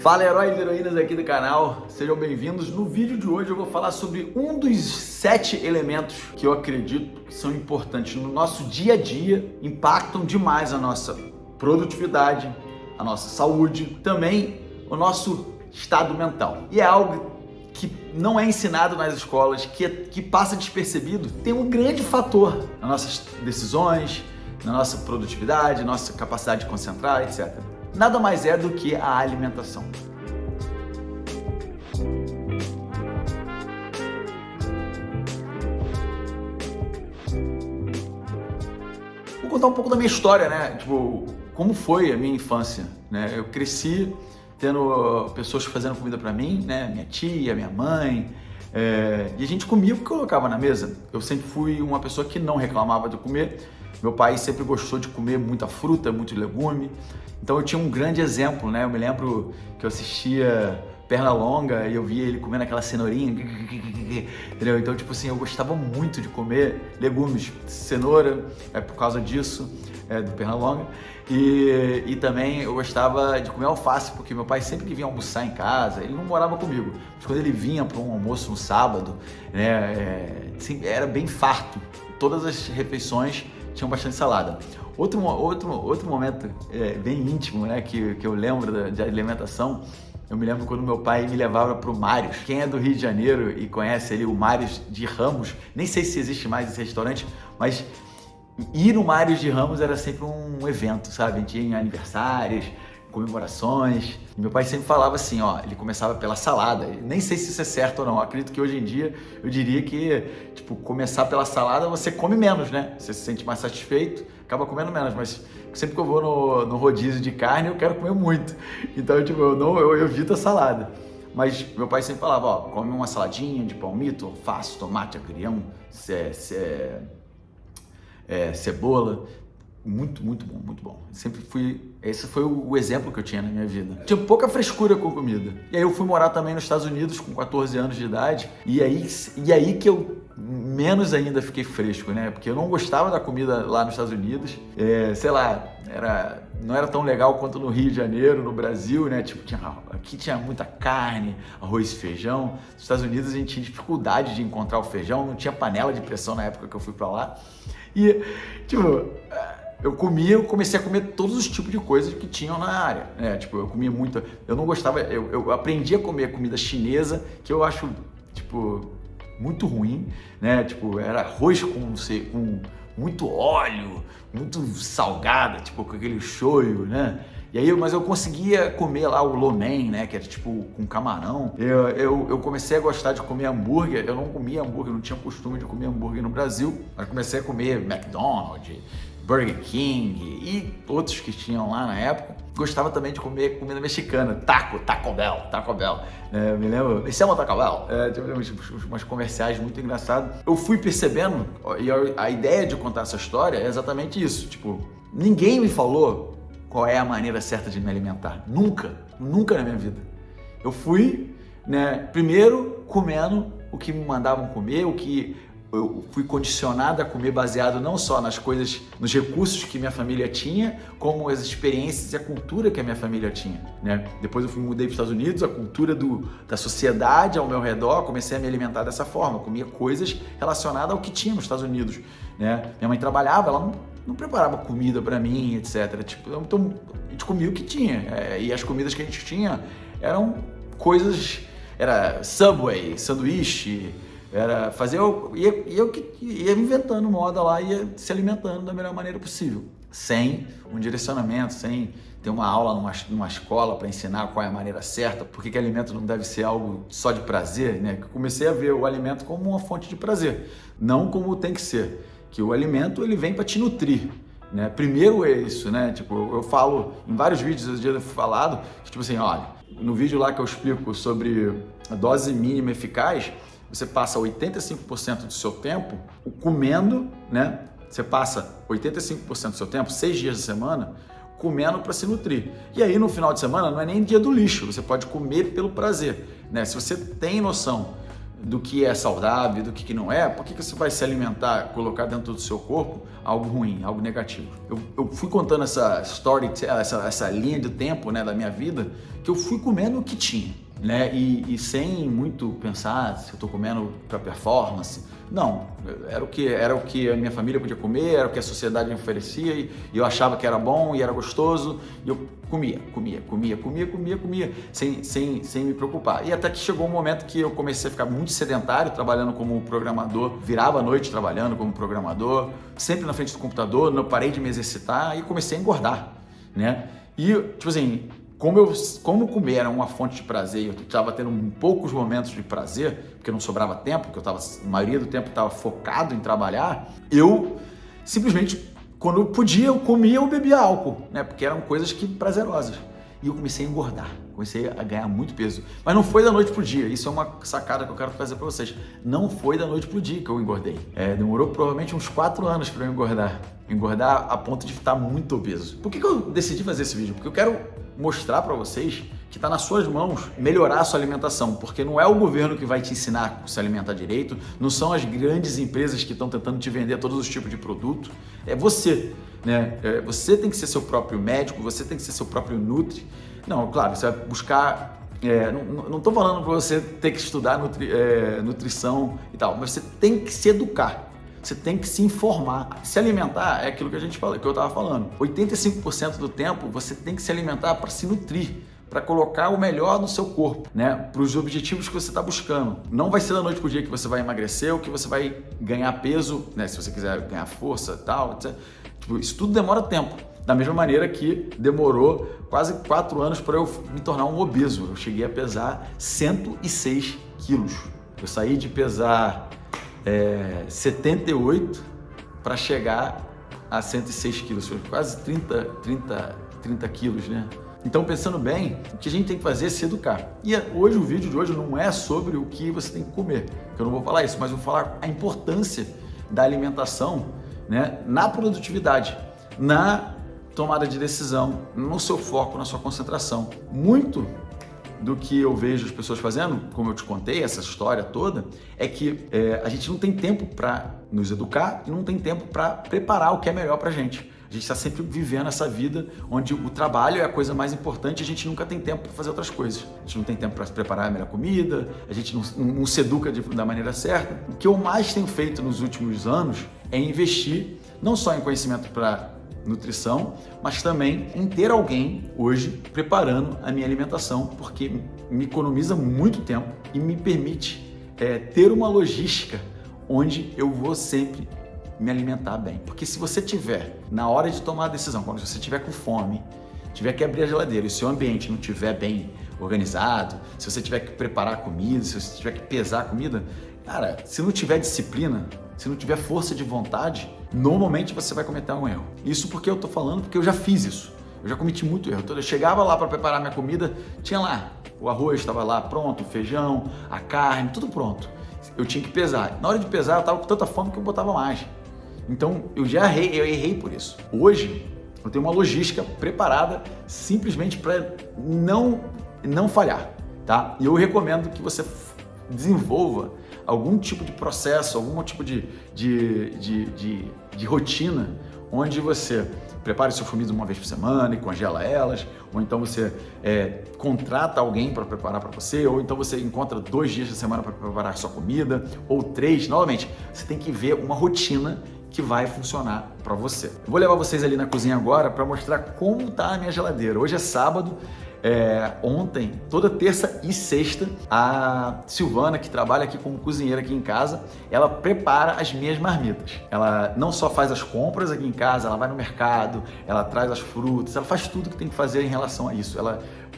Fala, heróis e heroínas aqui do canal, sejam bem-vindos. No vídeo de hoje eu vou falar sobre um dos 7 elementos que eu acredito que são importantes no nosso dia a dia, impactam demais a nossa produtividade, a nossa saúde, também o nosso estado mental. E é algo que não é ensinado nas escolas, que passa despercebido, tem um grande fator nas nossas decisões, na nossa produtividade, nossa capacidade de concentrar, etc. Nada mais é do que a alimentação. Vou contar um pouco da minha história, né? Tipo, como foi a minha infância, né? Eu cresci tendo pessoas fazendo comida pra mim, né? Minha tia, minha mãe, e a gente comia o que colocava na mesa. Eu sempre fui uma pessoa que não reclamava de comer. Meu pai sempre gostou de comer muita fruta, muito legume. Então eu tinha um grande exemplo, né? Eu me lembro que eu assistia Pernalonga e eu via ele comendo aquela cenourinha, entendeu? Então, tipo assim, eu gostava muito de comer legumes, cenoura, por causa disso, do Pernalonga. E também eu gostava de comer alface, porque meu pai sempre que vinha almoçar em casa, ele não morava comigo, mas quando ele vinha para um almoço no sábado, né, assim, era bem farto. Todas as refeições tinham bastante salada. Outro momento bem íntimo, né, que eu lembro de alimentação, eu me lembro quando meu pai me levava para o Mários. Quem é do Rio de Janeiro e conhece ali o Mários de Ramos, nem sei se existe mais esse restaurante, mas ir no Mários de Ramos era sempre um evento, sabe? A gente ia em aniversários, comemorações. E meu pai sempre falava assim, ó, ele começava pela salada. Nem sei se isso é certo ou não. Eu acredito que hoje em dia eu diria que, tipo, começar pela salada você come menos, né? Você se sente mais satisfeito, acaba comendo menos. Mas sempre que eu vou no rodízio de carne, eu quero comer muito. Então, tipo, eu evito a salada. Mas meu pai sempre falava, ó, come uma saladinha de palmito, alface, tomate, agrião, cebola. Muito bom, muito bom. Esse foi o exemplo que eu tinha na minha vida. Tinha pouca frescura com comida. E aí eu fui morar também nos Estados Unidos com 14 anos de idade. E aí que eu menos ainda fiquei fresco, né? Porque eu não gostava da comida lá nos Estados Unidos. Sei lá, não era tão legal quanto no Rio de Janeiro, no Brasil, né? Tipo, aqui tinha muita carne, arroz e feijão. Nos Estados Unidos a gente tinha dificuldade de encontrar o feijão, não tinha panela de pressão na época que eu fui pra lá. E, tipo, eu comecei a comer todos os tipos de coisas que tinham na área, né? Tipo, eu comia muito, eu não gostava, eu aprendi a comer comida chinesa, que eu acho, tipo, muito ruim, né? Tipo, era arroz com muito óleo, muito salgada, tipo, com aquele shoyu, né? E aí, mas eu conseguia comer lá o lo mein, né, que era tipo com camarão. Eu comecei a gostar de comer hambúrguer. Eu não comia hambúrguer, não tinha costume de comer hambúrguer no Brasil. Mas comecei a comer McDonald's, Burger King e outros que tinham lá na época. Gostava também de comer comida mexicana, Taco Bell. Eu me lembro, esse é uma Taco Bell. Umas comerciais muito engraçados. Eu fui percebendo, e a ideia de contar essa história é exatamente isso. Tipo, ninguém me falou qual é a maneira certa de me alimentar. Nunca na minha vida. Eu fui, né, primeiro comendo o que me mandavam comer, o que eu fui condicionado a comer baseado não só nas coisas, nos recursos que minha família tinha, como as experiências e a cultura que a minha família tinha, né? Depois eu mudei para os Estados Unidos, a cultura da sociedade ao meu redor, comecei a me alimentar dessa forma, eu comia coisas relacionadas ao que tinha nos Estados Unidos, né? Minha mãe trabalhava, ela não preparava comida para mim, etc. Tipo, então a gente comia o que tinha, e as comidas que a gente tinha eram coisas, era Subway, sanduíche, era fazer, eu ia inventando moda lá, ia se alimentando da melhor maneira possível, sem um direcionamento, sem ter uma aula numa escola para ensinar qual é a maneira certa, porque que alimento não deve ser algo só de prazer, né? Eu comecei a ver o alimento como uma fonte de prazer, não como tem que ser, que o alimento ele vem para te nutrir, né? Primeiro é isso, né? Tipo, eu falo em vários vídeos, esse dia eu fui falado, tipo assim, olha, no vídeo lá que eu explico sobre a dose mínima eficaz, você passa 85% do seu tempo comendo, né? Você passa 85% do seu tempo, 6 dias da semana, comendo para se nutrir. E aí no final de semana não é nem dia do lixo, você pode comer pelo prazer, né? Se você tem noção do que é saudável, do que não é, por que você vai se alimentar, colocar dentro do seu corpo algo ruim, algo negativo? Eu fui contando essa story, essa linha de tempo, né, da minha vida, que eu fui comendo o que tinha, né, e sem muito pensar se eu estou comendo para performance. Não, era o que a minha família podia comer, era o que a sociedade me oferecia, e eu achava que era bom e era gostoso, e eu comia, sem me preocupar. E até que chegou um momento que eu comecei a ficar muito sedentário, trabalhando como programador, virava a noite trabalhando como programador, sempre na frente do computador, não parei de me exercitar e comecei a engordar, né? E, tipo assim, como comer era uma fonte de prazer, eu estava tendo poucos momentos de prazer, porque não sobrava tempo, porque a maioria do tempo estava focado em trabalhar, eu simplesmente, quando eu podia, eu comia ou bebia álcool, né? Porque eram coisas prazerosas. E eu comecei a engordar, comecei a ganhar muito peso. Mas não foi da noite pro dia, isso é uma sacada que eu quero trazer para vocês. Não foi da noite pro dia que eu engordei. Demorou provavelmente uns 4 anos para eu engordar. Engordar a ponto de estar muito obeso. Por que eu decidi fazer esse vídeo? Porque eu quero mostrar para vocês que está nas suas mãos melhorar a sua alimentação, porque não é o governo que vai te ensinar a se alimentar direito, não são as grandes empresas que estão tentando te vender todos os tipos de produto, é você, né? Você tem que ser seu próprio médico, você tem que ser seu próprio nutri. Não, claro, você vai buscar, não estou falando para você ter que estudar nutrição e tal, mas você tem que se educar. Você tem que se informar. Se alimentar é aquilo que que eu estava falando. 85% do tempo você tem que se alimentar para se nutrir, para colocar o melhor no seu corpo, né? Para os objetivos que você está buscando. Não vai ser da noite para o dia que você vai emagrecer ou que você vai ganhar peso, né? Se você quiser ganhar força e tal, etc. Tipo, isso tudo demora tempo. Da mesma maneira que demorou quase 4 anos para eu me tornar um obeso. Eu cheguei a pesar 106 quilos. Eu saí de pesar 78 para chegar a 106 quilos, quase 30 quilos, né? Então, pensando bem, o que a gente tem que fazer é se educar. E hoje, o vídeo de hoje não é sobre o que você tem que comer, que eu não vou falar isso, mas vou falar a importância da alimentação, né, na produtividade, na tomada de decisão, no seu foco, na sua concentração. Muito do que eu vejo as pessoas fazendo, como eu te contei, essa história toda, é que a gente não tem tempo para nos educar e não tem tempo para preparar o que é melhor para a gente. A gente está sempre vivendo essa vida onde o trabalho é a coisa mais importante e a gente nunca tem tempo para fazer outras coisas. A gente não tem tempo para preparar a melhor comida, a gente não se educa da maneira certa. O que eu mais tenho feito nos últimos anos é investir não só em conhecimento para nutrição, mas também em ter alguém hoje preparando a minha alimentação, porque me economiza muito tempo e me permite ter uma logística onde eu vou sempre me alimentar bem. Porque se você tiver, na hora de tomar a decisão, quando você tiver com fome, tiver que abrir a geladeira e o seu ambiente não estiver bem organizado, se você tiver que preparar a comida, se você tiver que pesar a comida, cara, se não tiver disciplina, se não tiver força de vontade, normalmente você vai cometer um erro. Isso porque eu tô falando, porque eu já fiz isso. Eu já cometi muito erro. Eu chegava lá para preparar minha comida, tinha lá, o arroz estava lá pronto, o feijão, a carne, tudo pronto. Eu tinha que pesar. Na hora de pesar, eu tava com tanta fome que eu botava mais. Então, eu errei por isso. Hoje, eu tenho uma logística preparada simplesmente para não falhar, tá? E eu recomendo que você desenvolva algum tipo de processo, algum tipo de rotina, onde você prepare suas comidas uma vez por semana e congela elas, ou então você contrata alguém para preparar para você, ou então você encontra 2 dias da semana para preparar sua comida, ou 3. Novamente, você tem que ver uma rotina que vai funcionar para você. Eu vou levar vocês ali na cozinha agora para mostrar como tá a minha geladeira. Hoje é sábado. Ontem, toda terça e sexta, a Silvana, que trabalha aqui como cozinheira aqui em casa, ela prepara as minhas marmitas. Ela não só faz as compras aqui em casa, ela vai no mercado, ela traz as frutas, ela faz tudo que tem que fazer em relação a isso.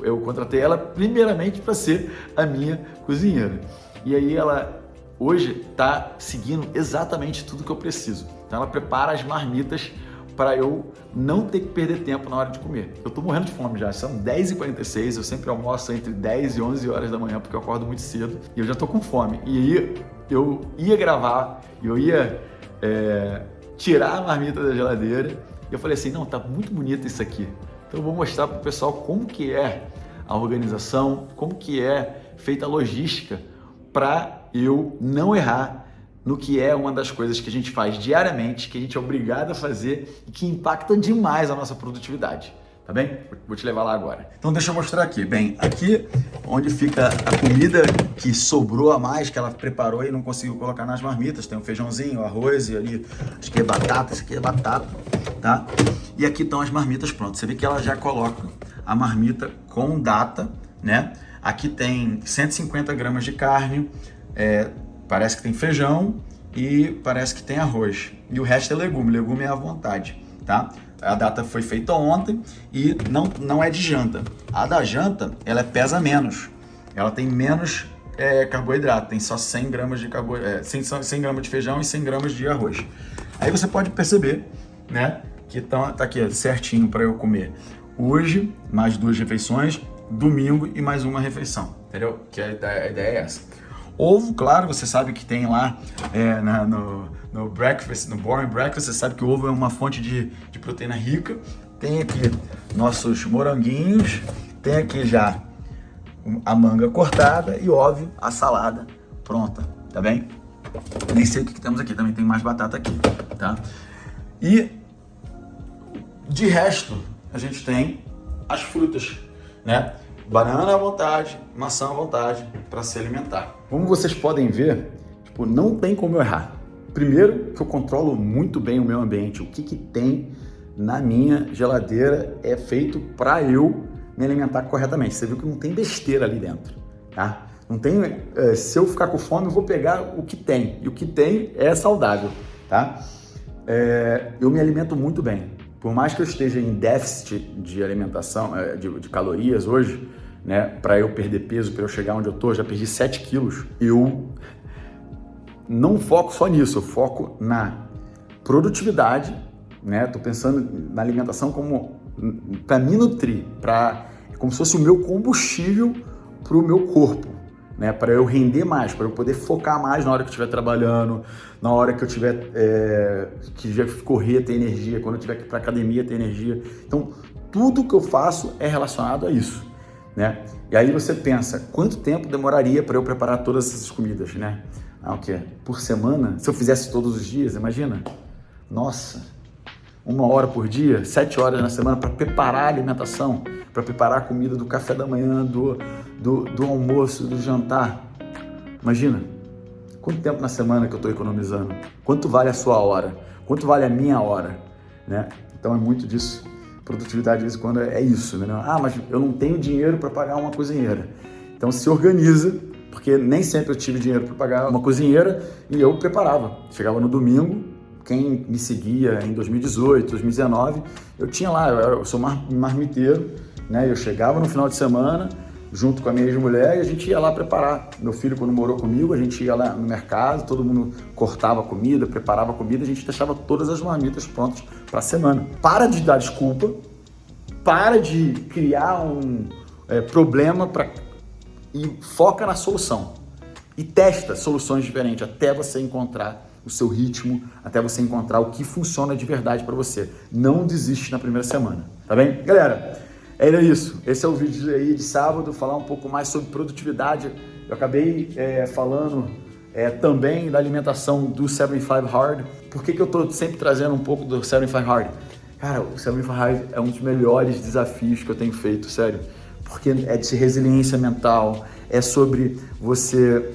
Eu contratei ela primeiramente para ser a minha cozinheira. E aí ela hoje está seguindo exatamente tudo que eu preciso. Então ela prepara as marmitas para eu não ter que perder tempo na hora de comer. Eu tô morrendo de fome já, são 10h46, eu sempre almoço entre 10 e 11 horas da manhã porque eu acordo muito cedo e eu já tô com fome. E aí eu ia gravar, eu ia tirar a marmita da geladeira e eu falei assim, não, tá muito bonito isso aqui. Então eu vou mostrar pro pessoal como que é a organização, como que é feita a logística para eu não errar no que é uma das coisas que a gente faz diariamente, que a gente é obrigado a fazer e que impacta demais a nossa produtividade. Tá bem? Vou te levar lá agora. Então deixa eu mostrar aqui. Bem, aqui onde fica a comida que sobrou a mais, que ela preparou e não conseguiu colocar nas marmitas. Tem o feijãozinho, o arroz e ali, acho que é batata, isso aqui é batata, tá? E aqui estão as marmitas prontas. Você vê que ela já coloca a marmita com data, né? Aqui tem 150 gramas de carne, parece que tem feijão e parece que tem arroz. E o resto é legume, legume é à vontade, tá? A data foi feita ontem e não é de janta. A da janta, ela pesa menos. Ela tem menos carboidrato, tem só 100 gramas de 100 gramas de feijão e 100 gramas de arroz. Aí você pode perceber, né, que tá aqui certinho para eu comer hoje, mais 2 refeições, domingo e mais uma refeição, entendeu? Que a ideia é essa. Ovo, claro, você sabe que tem lá no breakfast, no boring breakfast, você sabe que o ovo é uma fonte de proteína rica. Tem aqui nossos moranguinhos, tem aqui já a manga cortada e, óbvio, a salada pronta, tá bem? Nem sei o que temos aqui, também tem mais batata aqui, tá? E de resto, a gente tem as frutas, né? Banana à vontade, maçã à vontade para se alimentar. Como vocês podem ver, tipo, não tem como eu errar. Primeiro, que eu controlo muito bem o meu ambiente. O que tem na minha geladeira é feito para eu me alimentar corretamente. Você viu que não tem besteira ali dentro, tá? Não tem, se eu ficar com fome, eu vou pegar o que tem. E o que tem é saudável, tá? Eu me alimento muito bem. Por mais que eu esteja em déficit de alimentação, de calorias hoje, né, para eu perder peso, para eu chegar onde eu tô, já perdi 7 quilos, eu não foco só nisso, eu foco na produtividade, né? Tô pensando na alimentação como para me nutrir, como se fosse o meu combustível para o meu corpo, né? Para eu render mais, para eu poder focar mais na hora que eu estiver trabalhando, na hora que eu tiver que correr, ter energia, quando eu tiver que ir para academia, ter energia. Então, tudo que eu faço é relacionado a isso, né? E aí você pensa, quanto tempo demoraria para eu preparar todas essas comidas, né? O quê? Por semana? Se eu fizesse todos os dias, imagina? Nossa, 1 hora por dia, 7 horas na semana para preparar a alimentação, para preparar a comida do café da manhã, do almoço, do jantar. Imagina, quanto tempo na semana que eu estou economizando? Quanto vale a sua hora? Quanto vale a minha hora? Né? Então é muito disso. Produtividade, de vez em quando, é isso, né? Mas eu não tenho dinheiro para pagar uma cozinheira. Então se organiza, porque nem sempre eu tive dinheiro para pagar uma cozinheira e eu preparava. Chegava no domingo, quem me seguia em 2018, 2019, eu tinha lá, eu sou marmiteiro, né? Eu chegava no final de semana, junto com a minha ex-mulher, e a gente ia lá preparar. Meu filho, quando morou comigo, a gente ia lá no mercado, todo mundo cortava a comida, preparava a comida, a gente deixava todas as marmitas prontas para a semana. Para de dar desculpa, para de criar um problema e foca na solução. E testa soluções diferentes até você encontrar o seu ritmo, até você encontrar o que funciona de verdade para você. Não desiste na primeira semana, tá bem? Galera, era isso. Esse é o vídeo aí de sábado, falar um pouco mais sobre produtividade. Eu acabei falando também da alimentação do 75 Hard. Por que eu tô sempre trazendo um pouco do 75 Hard? Cara, o 75 Hard é um dos melhores desafios que eu tenho feito, sério. Porque é de resiliência mental, é sobre você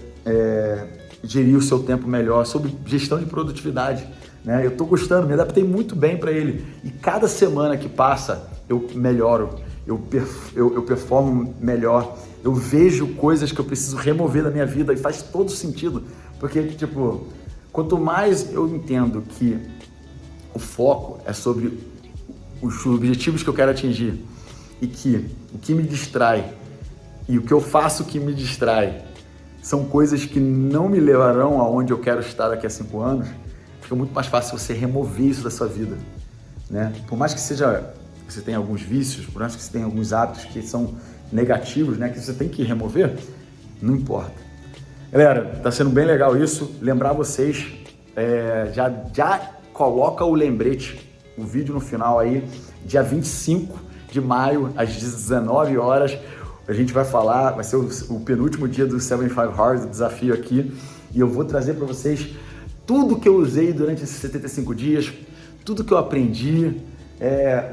gerir o seu tempo melhor, sobre gestão de produtividade, né? Eu tô gostando, me adaptei muito bem para ele. E cada semana que passa, eu melhoro, eu performo melhor, eu vejo coisas que eu preciso remover da minha vida e faz todo sentido. Porque, tipo, quanto mais eu entendo que o foco é sobre os objetivos que eu quero atingir e que o que me distrai e o que eu faço que me distrai são coisas que não me levarão aonde eu quero estar daqui a 5 anos, fica muito mais fácil você remover isso da sua vida, né? Por mais que você tenha alguns vícios, por mais que você tenha alguns hábitos que são negativos, né, que você tem que remover, não importa. Galera, tá sendo bem legal isso. Lembrar vocês, já coloca o lembrete, o vídeo no final aí, dia 25 de maio, às 19 horas, A gente vai falar, vai ser o penúltimo dia do 75 Hard, do desafio aqui, e eu vou trazer para vocês tudo que eu usei durante esses 75 dias, tudo que eu aprendi,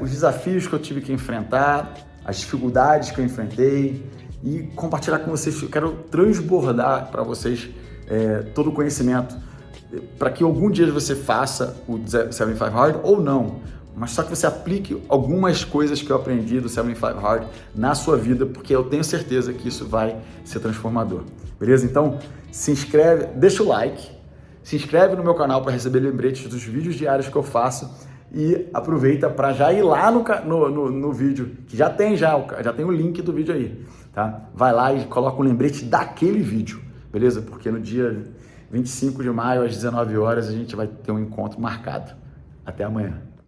os desafios que eu tive que enfrentar, as dificuldades que eu enfrentei, e compartilhar com vocês. Eu quero transbordar para vocês todo o conhecimento, para que algum dia você faça o 75 Hard ou não, mas só que você aplique algumas coisas que eu aprendi do 75 Hard na sua vida, porque eu tenho certeza que isso vai ser transformador. Beleza? Então, se inscreve, deixa o like, se inscreve no meu canal para receber lembretes dos vídeos diários que eu faço e aproveita para já ir lá no vídeo, que já tem o link do vídeo aí, tá? Vai lá e coloca um lembrete daquele vídeo, beleza? Porque no dia 25 de maio, às 19 horas, a gente vai ter um encontro marcado. Até amanhã.